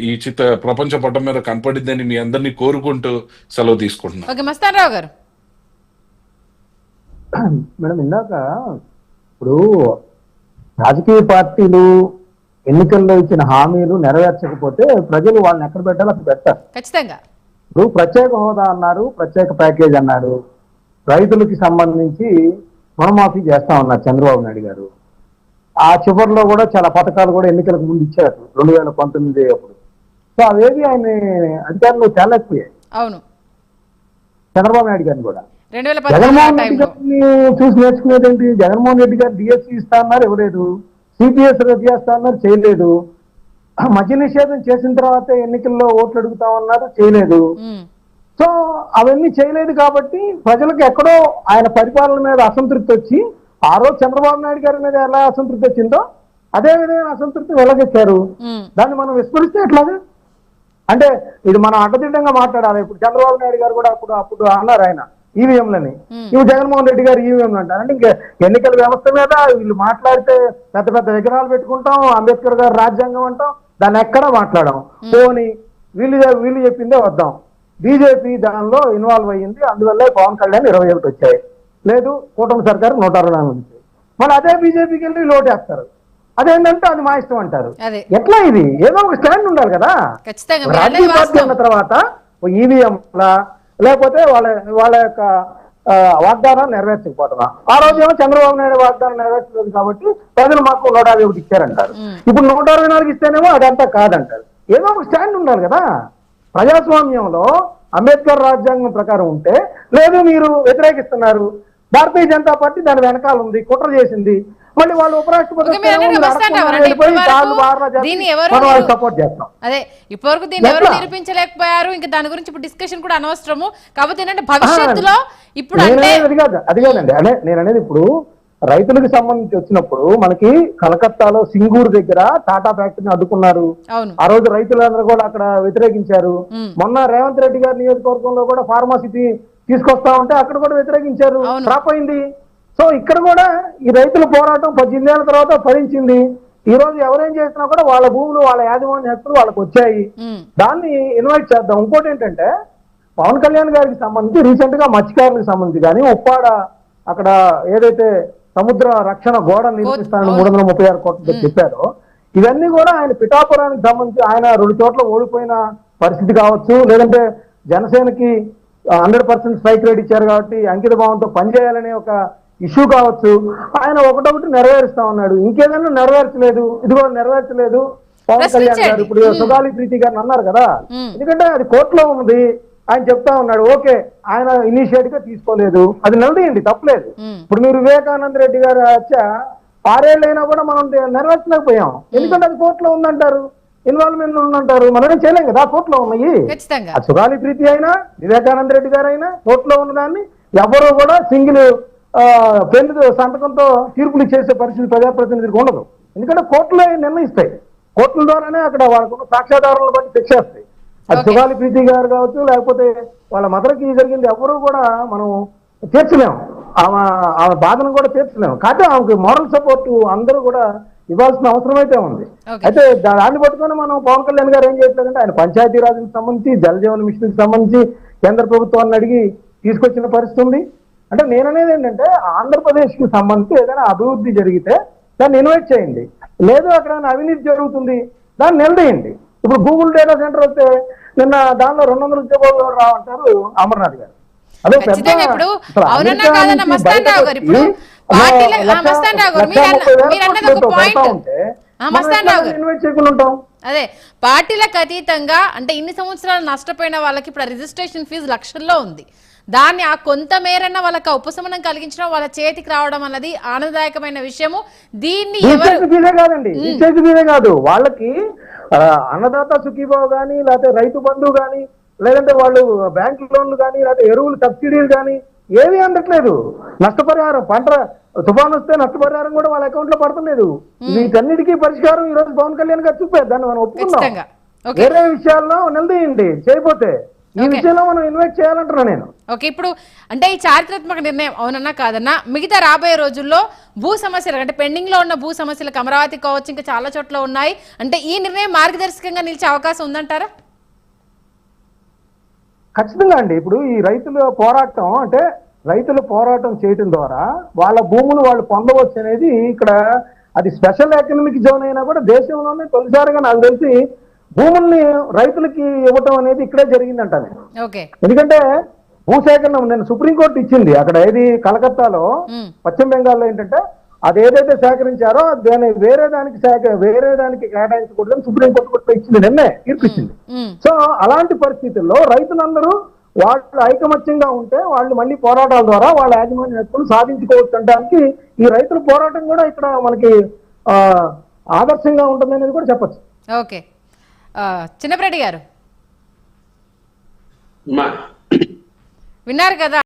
ఈ చిత్ర ప్రపంచ పటం మీద కనపడిద్దని మీ అందరినీ కోరుకుంటూ సెలవు తీసుకుంటున్నాను. ఓకే మస్తానరావు గారు. మేడం ఇందాక ఇప్పుడు రాజకీయ పార్టీలు ఎన్నికల్లో ఇచ్చిన హామీలు నెరవేర్చకపోతే ప్రజలు వాళ్ళని ఎక్కడ పెట్టాలో అక్కడ పెట్టారు. ఖచ్చితంగా. ఇప్పుడు ప్రత్యేక హోదా అన్నారు, ప్రత్యేక ప్యాకేజ్ అన్నారు, రైతులకి సంబంధించి రుణమాఫీ చేస్తా ఉన్నారు చంద్రబాబు నాయుడు గారు. ఆ చివరిలో కూడా చాలా పథకాలు కూడా ఎన్నికలకు ముందు ఇచ్చారు 2019 అప్పుడు. సో అవేవి ఆయన అధికారులు తేలేకపోయాయి. అవును, చంద్రబాబు నాయుడు గారిని కూడా. 2014 జగన్మోహన్ రెడ్డి గారిని చూసి నేర్చుకునేది ఏంటి? జగన్మోహన్ రెడ్డి గారు డిఎస్సీ ఇస్తా అన్నారు, ఇవ్వలేదు. సిపిఎస్ రద్దు చేస్తా అన్నారు, చేయలేదు. మద్య నిషేధం చేసిన తర్వాత ఎన్నికల్లో ఓట్లు అడుగుతామన్నారు, చేయలేదు. సో అవన్నీ చేయలేదు కాబట్టి ప్రజలకు ఎక్కడో ఆయన పరిపాలన మీద అసంతృప్తి వచ్చి, ఆ రోజు చంద్రబాబు నాయుడు గారి మీద ఎలా అసంతృప్తి వచ్చిందో అదే విధమైన అసంతృప్తి వెలగెక్కారు. దాన్ని మనం విస్మరిస్తే ఎట్లాగా? అంటే ఇది మనం అడ్డదిడ్డంగా మాట్లాడాలి. ఇప్పుడు చంద్రబాబు నాయుడు గారు కూడా అప్పుడు అన్నారు ఆయన ఈవీఎంలని, ఇవి జగన్మోహన్ రెడ్డి గారు ఈవీఎంలు అంటారు. అంటే ఇంకా ఎన్నికల వ్యవస్థ మీద వీళ్ళు మాట్లాడితే పెద్ద పెద్ద విగ్రహాలు పెట్టుకుంటాం, అంబేద్కర్ గారు రాజ్యాంగం అంటాం, దాన్ని ఎక్కడా మాట్లాడడం. పోనీ వీళ్ళు చెప్పిందే వద్దాం. బీజేపీ దానిలో ఇన్వాల్వ్ అయ్యింది, అందువల్లే పవన్ కళ్యాణ్ 21 వచ్చాయి, లేదు కూటమి సర్కారు 124 వచ్చాయి. మళ్ళీ అదే బీజేపీకి వెళ్ళి లోటేస్తారు. అదేంటంటే అది మా ఇష్టం అంటారు. ఎట్లా ఇది? ఏదో ఒక స్టాండ్ ఉండాలి కదా. రాజకీయ పార్టీ అన్న తర్వాత ఈవీఎంలా లేకపోతే వాళ్ళ యొక్క వాగ్దానాలు నెరవేర్చకపోతున్నా. ఆ రోజేమో చంద్రబాబు నాయుడు వాగ్దానం నెరవేర్చలేదు కాబట్టి ప్రజలు మాకు 121 ఇచ్చారంటారు. ఇప్పుడు 124 ఇస్తేనేమో అదంతా కాదంటారు. ఏదో ఒక స్టాండ్ ఉండాలి కదా. ప్రజాస్వామ్యంలో అంబేద్కర్ రాజ్యాంగం ప్రకారం ఉంటే, లేదు మీరు వ్యతిరేకిస్తున్నారు, భారతీయ జనతా పార్టీ దాని వెనకాల ఉంది, కుట్ర చేసింది, మళ్ళీ వాళ్ళు ఉపరాష్ట్రపతి సపోర్ట్ చేస్తాం. అదే ఇప్పటివరకు దీన్ని ఎవరు నిరూపించలేకపోయారు. ఇంకా దాని గురించి ఇప్పుడు డిస్కషన్ కూడా అనవసరము. కాబట్టి ఏంటంటే భవిష్యత్తులో ఇప్పుడు అది కాదండి. నేను అనేది ఇప్పుడు రైతులకు సంబంధించి వచ్చినప్పుడు మనకి కలకత్తాలో సింగూరు దగ్గర టాటా ఫ్యాక్టరీని అడ్డుకున్నారు. ఆ రోజు రైతులందరూ కూడా అక్కడ వ్యతిరేకించారు. మొన్న రేవంత్ రెడ్డి గారి నియోజకవర్గంలో కూడా ఫార్మాసిటీ తీసుకొస్తా ఉంటే అక్కడ కూడా వ్యతిరేకించారు, డ్రాప్ అయింది. సో ఇక్కడ కూడా ఈ రైతుల పోరాటం 18 ఏళ్ల తర్వాత ఫలించింది. ఈ రోజు ఎవరేం చేసినా కూడా వాళ్ళ భూములు, వాళ్ళ యాజమాన్య హక్కులు వాళ్ళకి వచ్చాయి. దాన్ని ఇన్వైట్ చేద్దాం. ఇంకోటి ఏంటంటే పవన్ కళ్యాణ్ గారికి సంబంధించి రీసెంట్ గా మత్స్యకారులకు సంబంధించి కానీ ఉప్పాడ అక్కడ ఏదైతే సముద్ర రక్షణ గోడ నిర్మిస్తానని 336 కోట్లతో చెప్పారో, ఇవన్నీ కూడా ఆయన పిఠాపురానికి సంబంధించి ఆయన 2 చోట్ల ఓడిపోయిన పరిస్థితి కావచ్చు, లేదంటే జనసేనకి 100% స్ట్రైక్ రేట్ ఇచ్చారు కాబట్టి అంకిత భావంతో పనిచేయాలనే ఒక ఇష్యూ కావచ్చు. ఆయన ఒకటొకటి నెరవేరుస్తా ఉన్నాడు. ఇంకేదైనా నెరవేర్చలేదు, ఇదిగో నెరవేర్చలేదు పవన్ కళ్యాణ్ గారు. ఇప్పుడు సుగాలి ప్రీతి గారిని అన్నారు కదా, ఎందుకంటే అది కోర్టులో ఉంది. ఆయన చెప్తా ఉన్నాడు, ఓకే ఆయన ఇనిషియేటివ్ గా తీసుకోలేదు, అది నిలదీయండి, తప్పలేదు. ఇప్పుడు మీరు వివేకానంద రెడ్డి గారు వచ్చా 6 ఏళ్ళు అయినా కూడా మనం నెరవేర్చలేకపోయాం, ఎందుకంటే అది కోర్టులో ఉందంటారు, ఇన్వాల్వ్మెంట్ ఉందంటారు. మనం చేయలేం కదా, కోర్టులో ఉన్నాయి. సుగాలి ప్రీతి అయినా వివేకానంద రెడ్డి గారు అయినా కోర్టులో ఉన్నదాన్ని ఎవరు కూడా సింగిల్ పెన్ సంతకంతో తీర్పులు చేసే పరిస్థితి ప్రజాప్రతినిధులకు ఉండదు. ఎందుకంటే కోర్టులో నిర్ణయిస్తాయి, కోర్టుల ద్వారానే అక్కడ వాళ్ళకు సాక్ష్యాధారాలను బట్టి శిక్షేస్తాయి. అది సుగాలి ప్రీతి గారు కావచ్చు, లేకపోతే వాళ్ళ మదర్కి జరిగింది ఎవరు కూడా మనం తీర్చలేము, ఆమె బాధను కూడా తీర్చలేము. కాకపోతే ఆమెకు మోరల్ సపోర్ట్ అందరూ కూడా ఇవ్వాల్సిన అవసరం అయితే ఉంది. అయితే దాన్ని పట్టుకొని మనం పవన్ కళ్యాణ్ గారు ఏం చేయట్లేదంటే ఆయన పంచాయతీరాజ్కి సంబంధించి, జల జీవన మిషన్కి సంబంధించి కేంద్ర ప్రభుత్వాన్ని అడిగి తీసుకొచ్చిన పరిస్థితి ఉంది. అంటే నేను అనేది ఏంటంటే ఆంధ్రప్రదేశ్కి సంబంధించి ఏదైనా అభివృద్ధి జరిగితే దాన్ని ఇన్వైట్ చేయండి, లేదు అక్కడ అవినీతి జరుగుతుంది దాన్ని నిలదీయండి. ఇప్పుడు గూగుల్ డేటా సెంటర్ వస్తే నిన్న దానిలో 200 ఉద్యోగాలు రావంటారు అమర్నాథ్ గారు. అదే అదే పార్టీలకు అతీతంగా అంటే ఇన్ని సంవత్సరాలు నష్టపోయిన వాళ్ళకి ఇప్పుడు రిజిస్ట్రేషన్ ఫీజు లక్షల్లో ఉంది. దాన్ని ఆ కొంత మేరన్న వాళ్ళకి ఉపశమనం కలిగించడం, వాళ్ళ చేతికి రావడం అన్నది ఆనందదాయకమైన విషయము. దీన్ని కాదు, వాళ్ళకి అన్నదాత సుఖీభావ కానీ, లేకపోతే రైతు బంధు కానీ, లేదంటే వాళ్ళు బ్యాంక్ లోన్లు కానీ, లేకపోతే ఎరువులు సబ్సిడీలు కానీ ఏమీ అందట్లేదు. నష్టపరిహారం, పంట తుఫాను వస్తే నష్టపరిహారం కూడా వాళ్ళ అకౌంట్ లో పడతలేదు. వీటన్నిటికీ పరిష్కారం ఈ రోజు పవన్ కళ్యాణ్ గారు చూపారు, దాన్ని మనం ఒప్పుకున్నాం. వేరే విషయాల్లో నిలదీయండి, చేయకపోతే ఈ విషయంలో మనం ఇన్వెస్ట్ చేయాలంటున్నా నేను. ఓకే, ఇప్పుడు అంటే ఈ చారిత్రాత్మక నిర్ణయం అవునన్నా కాదన్నా మిగతా రాబోయే రోజుల్లో భూ సమస్యలు అంటే పెండింగ్ లో ఉన్న భూ సమస్యలకు అమరావతి కావచ్చు ఇంకా చాలా చోట్ల ఉన్నాయి అంటే ఈ నిర్ణయం మార్గదర్శకంగా నిలిచే అవకాశం ఉందంటారా? ఖచ్చితంగా అండి. ఇప్పుడు ఈ రైతుల పోరాటం అంటే రైతులు పోరాటం చేయటం ద్వారా వాళ్ళ భూములు వాళ్ళు పొందవచ్చు అనేది ఇక్కడ అది స్పెషల్ ఎకనామిక్ జోన్ అయినా కూడా దేశంలోనే తొలిసారిగా నాకు తెలిసి భూముల్ని రైతులకి ఇవ్వటం అనేది ఇక్కడే జరిగిందంట. ఎందుకంటే భూసేకరణ నేను సుప్రీంకోర్టు ఇచ్చింది అక్కడ ఏది కలకత్తాలో పశ్చిమ బెంగాల్లో ఏంటంటే అది ఏదైతే సేకరించారో దాన్ని వేరే దానికి కేటాయించకూడదని సుప్రీంకోర్టు కూడా ఇచ్చింది, నిన్నే తీర్పు ఇచ్చింది. సో అలాంటి పరిస్థితుల్లో రైతులందరూ వాళ్ళు ఐకమత్యంగా ఉంటే వాళ్ళు మళ్ళీ పోరాటాల ద్వారా వాళ్ళ యాజమాన్య హక్కులు సాధించుకోవచ్చు అనడానికి ఈ రైతుల పోరాటం కూడా ఇక్కడ మనకి ఆదర్శంగా ఉంటుంది అనేది కూడా చెప్పచ్చు. ఓకే, చిన్నప్రెడ్డి గారు విన్నారు కదా.